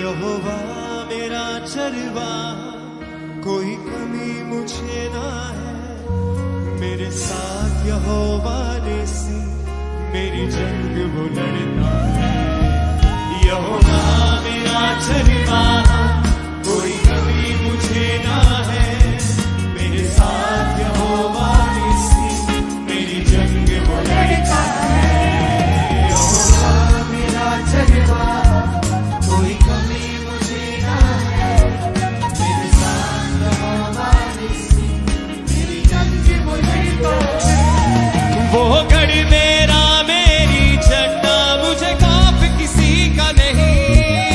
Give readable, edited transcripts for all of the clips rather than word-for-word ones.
यहोवा मेरा चरवा, कोई कमी मुझे ना है। मेरे साथ यहोवा निसी, मेरी जंग वो लड़ता है। यहोवा मेरा चरवा, कोई कमी मुझे ना है। मेरे साथ यहोवा निसी, मेरी जंग वो लड़ता है। यहोवा मेरा चरवा, कोई कमी मुझे ना है। मेरे साथ यहोवा निसी, मेरी जंग वो लड़ता है। वो गढ़ मेरा, मेरी झंडा, मुझे खौफ किसी का नहीं।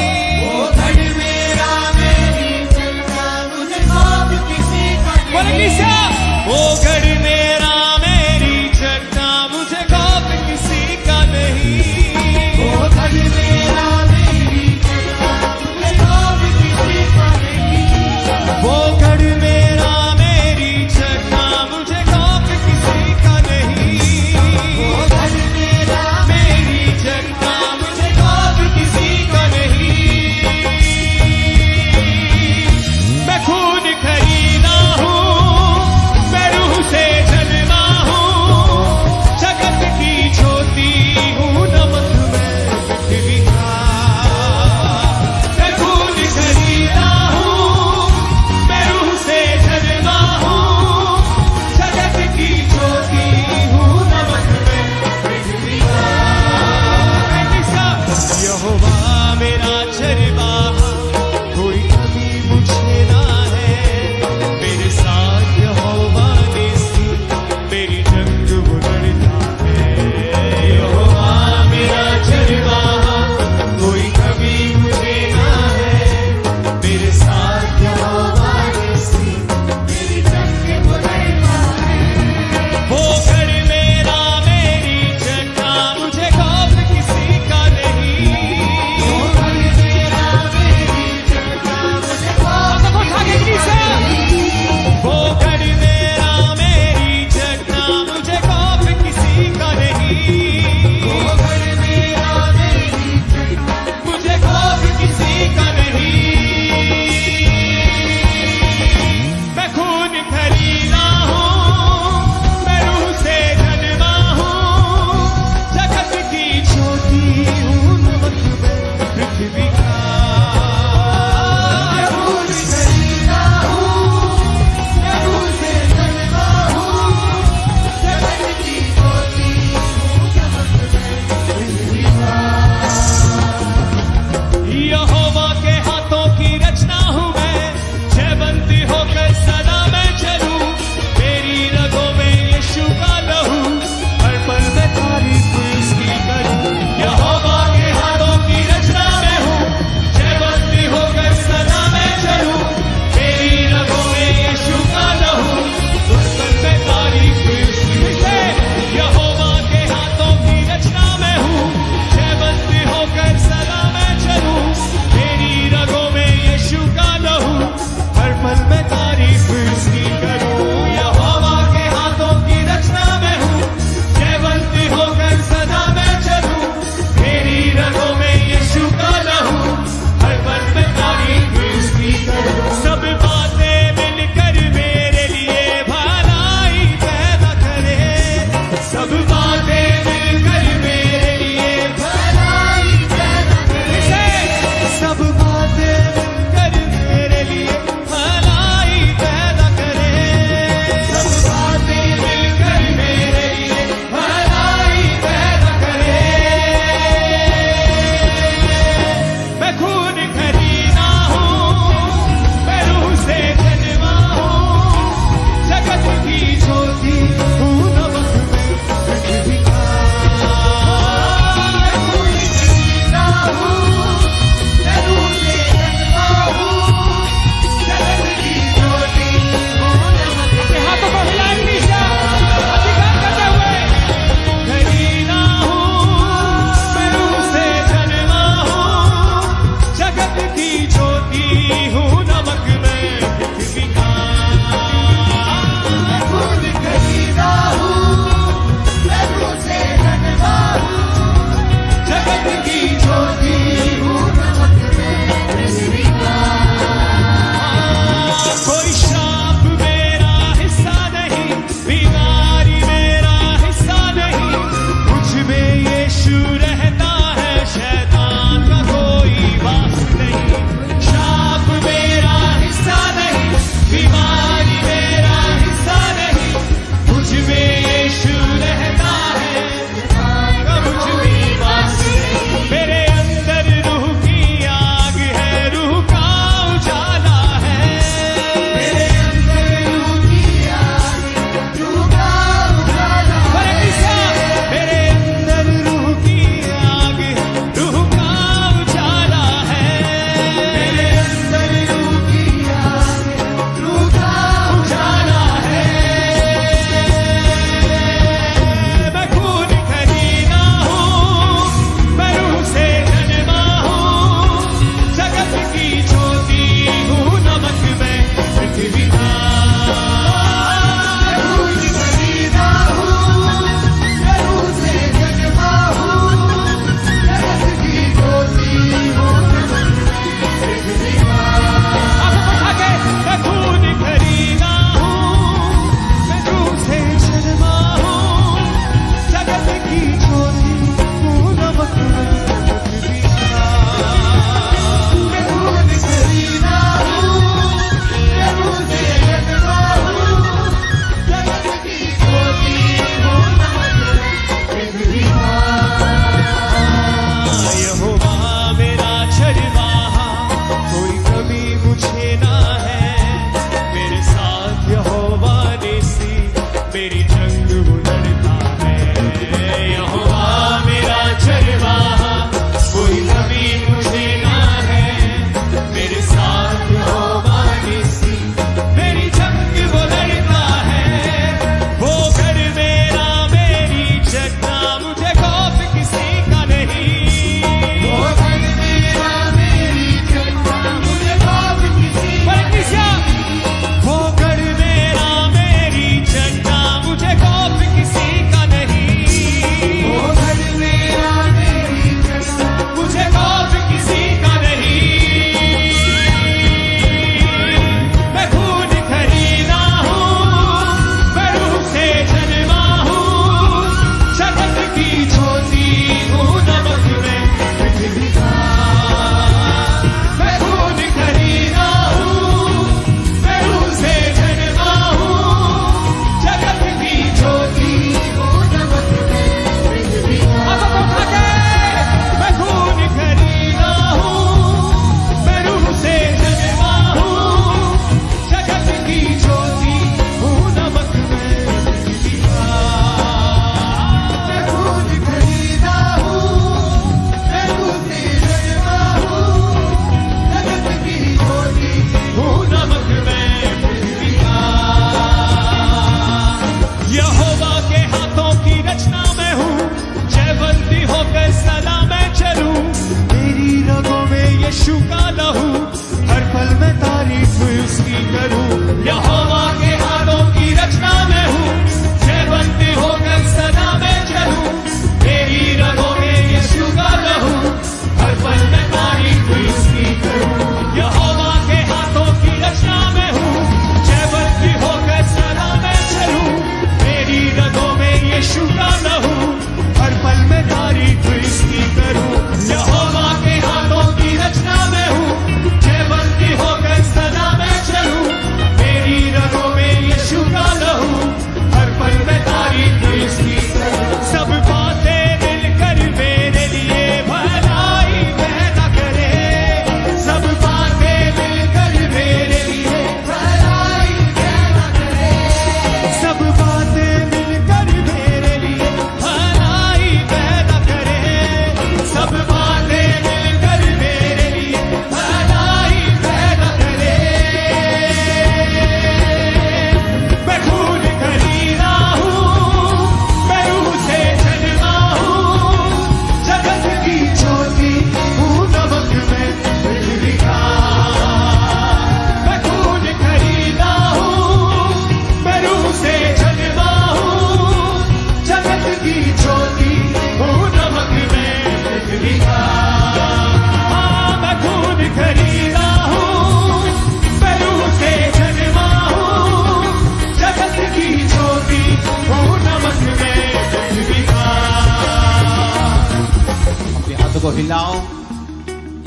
हिलाओ।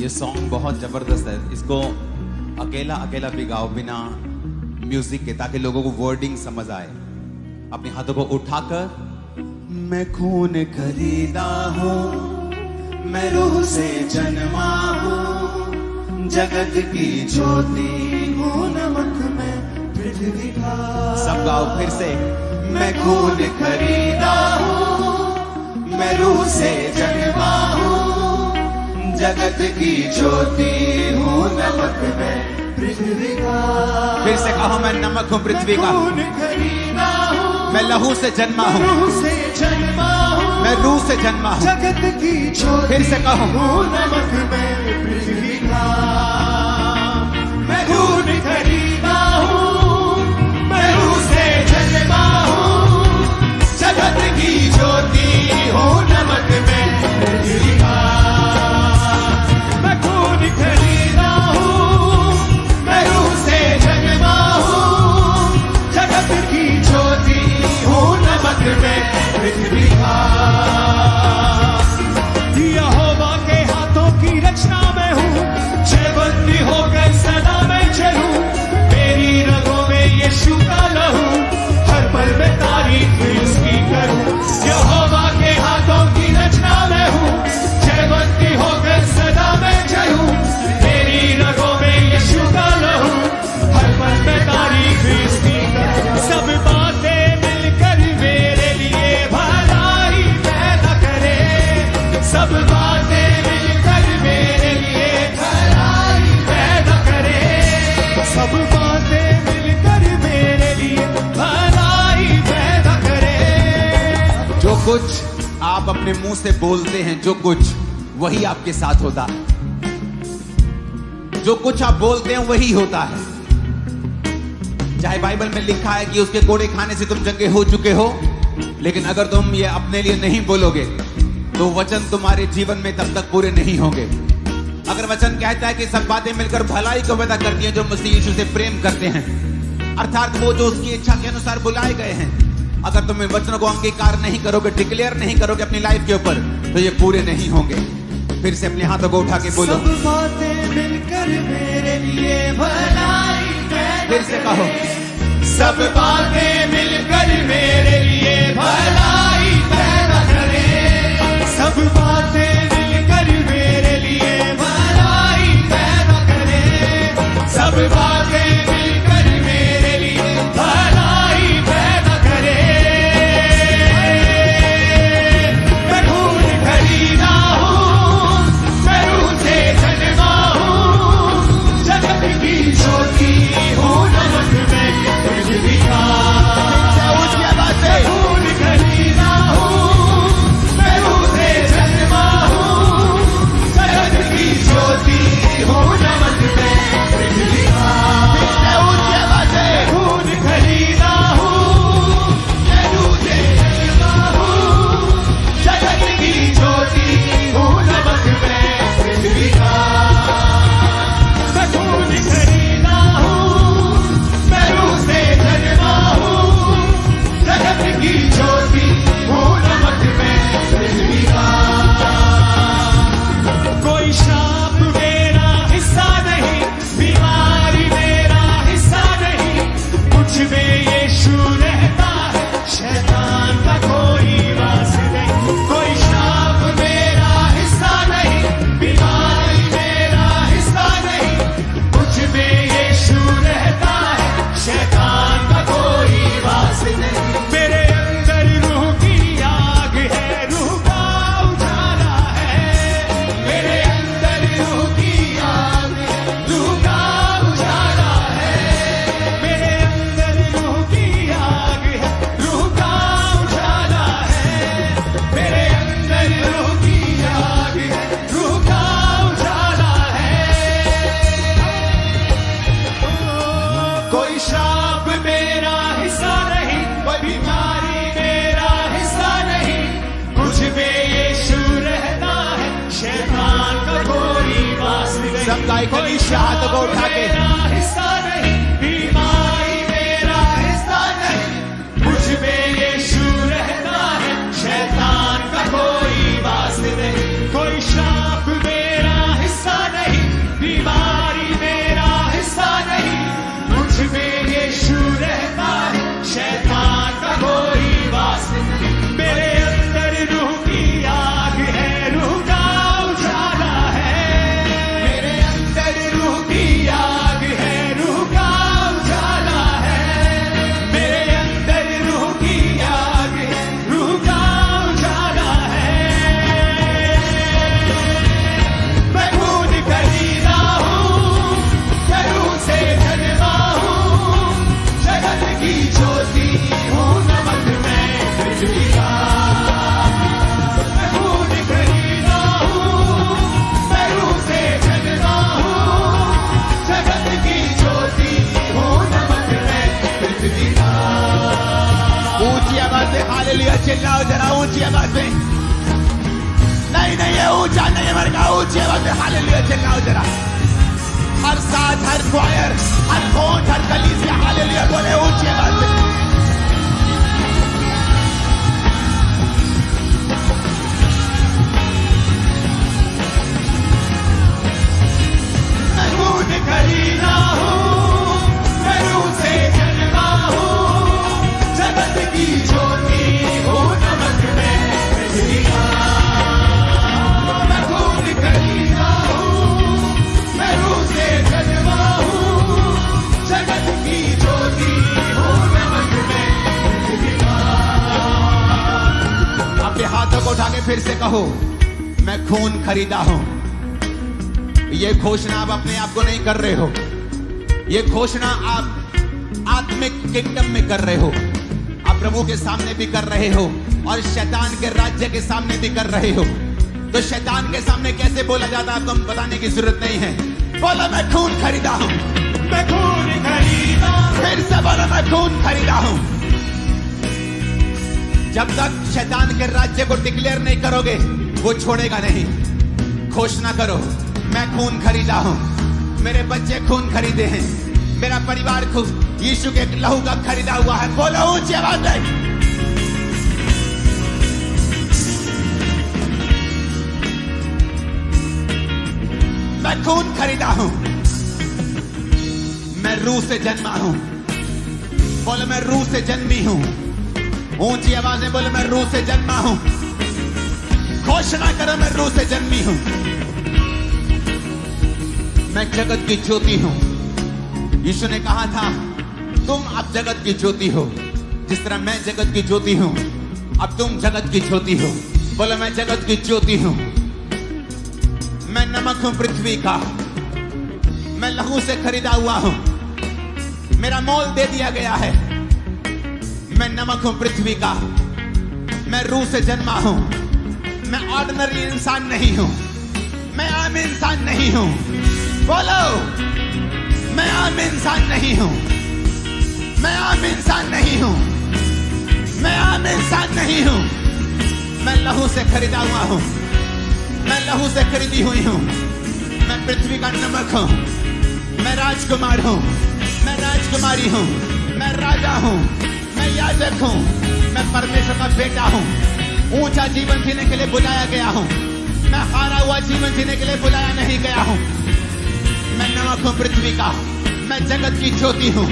ये सॉन्ग बहुत जबरदस्त है, इसको अकेला अकेला भी गाओ बिना म्यूजिक के, ताकि लोगों को वर्डिंग समझ आए। अपने हाथों को उठाकर, मैं खून खरीदा हूं, मैं रूह से जन्मा हूं, जगत की ज्योति हूं, नमक में पृथ्वी का। सब गाओ फिर से। मैं खून खरीदा हूं, मैं रूह से जन्मा हूं, जगत की ज्योति हूं, नमक में पृथ्वी का। फिर से कहो, मैं नमक हूं पृथ्वी का, मैं लहू से जन्मा हूं, मैं रूह से जन्मा हूं, जगत की ज्योति। फिर से कहो, नमक में पृथ्वी का। मैं खून खरीदा हूं, मैं रूह से जन्मा हूं, जगत की ज्योति हूं, नमक में पृथ्वी का। मैं खून खरीदा हूं, मैं रूह से जन्मा हूं, जगत की ज्योति हूं, नमक में पृथ्वी का। यहोवा के हाथों की रचना में हूं, जयवंती होकर सदा मैं चलूं, मेरी रगों में यीशु का लहू, हर पल में तारीफ उसकी करूं। यहोवा के हाथों की रचना में हूं, जयवंती होकर सदा मैं चलूं, मेरी रगों में यीशु का लहू, हर पल में तारीफ उसकी करूं। सब बातें मिलकर मेरे लिए भलाई पैदा करे, सब बातें मिलकर मेरे लिए भलाई पैदा करे, सब बातें मिलकर मेरे लिए भलाई पैदा करे। जो कुछ आप अपने मुंह से बोलते हैं, जो कुछ वही आपके साथ होता है, जो कुछ आप बोलते हैं वही होता है। चाहे बाइबल में लिखा है कि उसके कोड़े खाने से तुम चंगे हो चुके हो, लेकिन अगर तुम ये अपने लिए नहीं बोलोगे तो वचन तुम्हारे जीवन में तब तक पूरे नहीं होंगे। अगर वचन कहता है कि सब बातें मिलकर भलाई को पैदा करती हैं जो मसीह यीशु से प्रेम करते हैं, अर्थात वो जो उसकी इच्छा के अनुसार बुलाए गए हैं, अगर तुम इन वचनों को अंगीकार नहीं करोगे, डिक्लेयर नहीं करोगे अपनी लाइफ के ऊपर, तो ये पूरे नहीं होंगे। फिर से अपने हाथों को उठा के बोलो, सब बातें मिलकर मेरे लिए भलाई। फिर से कहो, सब बातें मिलकर मेरे लिए भलाई पैदा करे, सब बातें मिलकर मेरे लिए भलाई पैदा करे, सब बातें मिलकर मेरे लिए भलाई पैदा करे। मैं खून खरीदा हूं, मैं रूह से जन्मा हूं, जगत की ज्योति हूं, नमक में पृथ्वी का। उसकी आवाज से, खून खरीदा हूं, मैं रूह से जन्मा हूं, जगत की ज्योति हूं, नमक में पृथ्वी का। उसकी आवाज से, खून खरीदा हूं, मैं रूह से जन्मा हूं, जगत की ज्योति हूं, नमक में पृथ्वी का। मैं खून खरीदा हूं, मैं रूह से जन्मा हूं, जगत की ज्योति हूं, नमक में पृथ्वी का। कोई शाप मेरा हिस्सा नहीं, बीमारी मेरा हिस्सा नहीं, मुझ में यीशु रहता है, शैतान का कोई वास नहीं। कोई शाप मेरा हिस्सा नहीं, बीमारी मेरा हिस्सा नहीं, मुझ में यीशु रहता है, शैतान का कोई वास नहीं। मेरे अंदर रूह की आग है, रूह का उजाला है, मेरे अंदर रूह की आग है, रूह का उजाला है, मेरे अंदर रूह की आग है, रूह का उजाला है, मेरे अंदर रूह की आग है, रूह का उजाला है। कोई शाप मेरा हिस्सा नहीं, कोई बीमारी मेरा हिस्सा नहीं, मुझ में यीशु रहता है, शैतान का कोई वास नहीं। सब गायकों कोई के हाथों को उठा के, मेरा हिस्सा नहीं, बीमारी मेरा हिस्सा नहीं, मुझ में यीशु रहता है, शैतान का कोई वास नहीं। कोई शाप बीमारी मेरा हिस्सा नहीं, मुझ में यीशु रहता है, शैतान का कोई वास नहीं। मेरे अंदर रूह की आग है, रूह का उजाला है, मेरे अंदर रूह की आग है, रूह का उजाला है, मेरे अंदर रूह की आग है, रूह का उजाला है। मैं खून खरीदा हूँ, मैं रूह से जन्मा हूँ, जगत की ज्योति हूँ, नमक मैं पृथ्वी का। मैं खून खरीदा हूँ, मैं रूह से जन्मा हूँ, जगत की ज्योति हूँ, नमक मैं पृथ्वी का। ऊंची आवाज में हालेलुया चिल्लाओ जरा, ऊंची आवाज में। नहीं ये ऊंचा नहीं है मर का, ऊंची आवाज में हालेलुया चिल्लाओ जरा। हर साथ, हर क्वायर, हर कोट, हर कलीसिया हालेलुया बोले ऊंची आवाज में। मैं खून खरीदा हूँ, मैं रूह से जन्मा हूँ, जगत की ज्योति हूँ, नमक मैं पृथ्वी का। मैं खून खरीदा हूँ, मैं रूह से जन्मा हूँ, जगत की ज्योति हूँ, नमक मैं पृथ्वी का। अपने हाथों को उठा के फिर से कहो, मैं खून खरीदा हूं। ये घोषणा आप अपने आप को नहीं कर रहे हो, ये घोषणा आप आत्मिक किंगडम में कर रहे हो, आप प्रभु के सामने भी कर रहे हो और शैतान के राज्य के सामने भी कर रहे हो। तो शैतान के सामने कैसे बोला जाता है आपको बताने की जरूरत नहीं है। बोलो मैं खून खरीदा हूं, मैं खून खरीदा हूँ, फिर से बोलो मैं खून खरीदा हूं। जब तक शैतान के राज्य को डिक्लेयर नहीं करोगे वो छोड़ेगा नहीं। घोषणा करो, मैं खून खरीदा हूं, मेरे बच्चे खून खरीदे हैं, मेरा परिवार खून यीशु के लहू का खरीदा हुआ है। बोलो ऊंची आवाज में। मैं खून खरीदा हूं, मैं रूह से जन्मा हूं। बोलो मैं रूह से जन्मी हूं। ऊंची आवाज में बोलो मैं रूह से जन्मा हूं। घोषणा करो मैं रूह से जन्मी हूं। मैं जगत की ज्योति हूं। यीशु ने कहा था तुम अब जगत की ज्योति हो, जिस तरह मैं जगत की ज्योति हूं अब तुम जगत की ज्योति हो। बोलो मैं जगत की ज्योति हूं। मैं नमक हूं पृथ्वी का, मैं लहू से खरीदा हुआ हूं, मेरा मोल दे दिया गया है। मैं नमक हूं पृथ्वी का, मैं रूह से जन्मा हूं। मैं ऑर्डिनरी इंसान नहीं हूं, मैं आम इंसान नहीं हूं। बोलो मैं आम इंसान नहीं हूं, मैं आम इंसान नहीं हूं, मैं आम इंसान नहीं हूं। मैं लहू से खरीदा हुआ हूं, मैं लहू से खरीदी हुई हूं। मैं पृथ्वी का नमक हूं, मैं राजकुमार हूं, मैं राजकुमारी हूं, मैं राजा हूं, मैं याजक हूं, मैं परमेश्वर का बेटा हूं। ऊंचा जीवन जीने के लिए बुलाया गया हूं, मैं हारा हुआ जीवन जीने के लिए बुलाया नहीं गया हूं। मैं नमक हूं पृथ्वी का, मैं जगत की ज्योति हूं,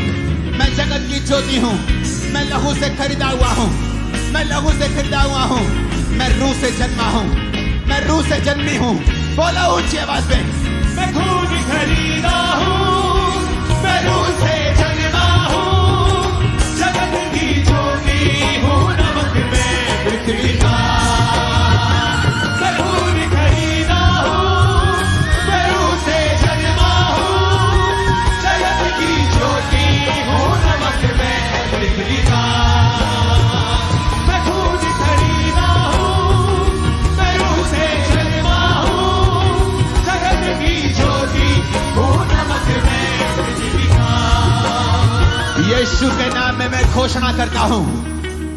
मैं जगत की ज्योति हूं। मैं लहू से खरीदा हुआ हूं, मैं लहू से खरीदा हुआ हूं। मैं रूह से जन्मा हूं, मैं रूह से जन्मी हूं। बोलो ऊंची आवाज में। मैं खून खरीदा हूँ, मैं रूह से जन्मा हूँ, जगत की ज्योति हूँ, नमक मैं पृथ्वी का। मैं खून खरीदा हूँ, मैं रूह से जन्मा हूँ, जगत की ज्योति हूँ, नमक मैं पृथ्वी का। मैं खून खरीदा हूँ, मैं रूह से जन्मा हूँ, जगत की ज्योति हूँ, नमक मैं पृथ्वी का। यीशु के नाम में मैं घोषणा करता हूं,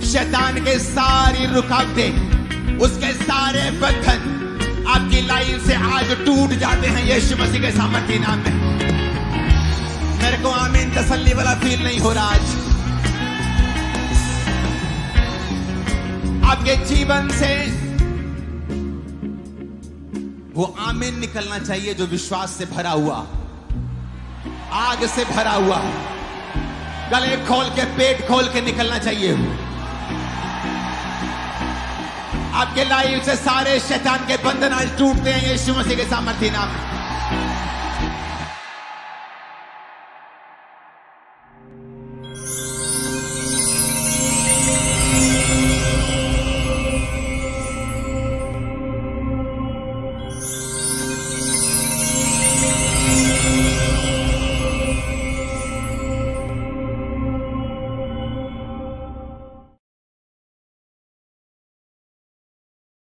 शैतान के सारी रुकावटें, उसके सारे बंधन आपकी लाइफ से आज टूट जाते हैं यीशु मसीह के सामर्थ्य नाम में। मेरे को आमीन तसल्ली वाला फील नहीं हो रहा आज। आपके जीवन से वो आमीन निकलना चाहिए जो विश्वास से भरा हुआ, आग से भरा हुआ, गले खोल के पेट खोल के निकलना चाहिए। आपके लाइफ से सारे शैतान के बंधन आज टूटते हैं यीशु मसीह के सामर्थी नाम में।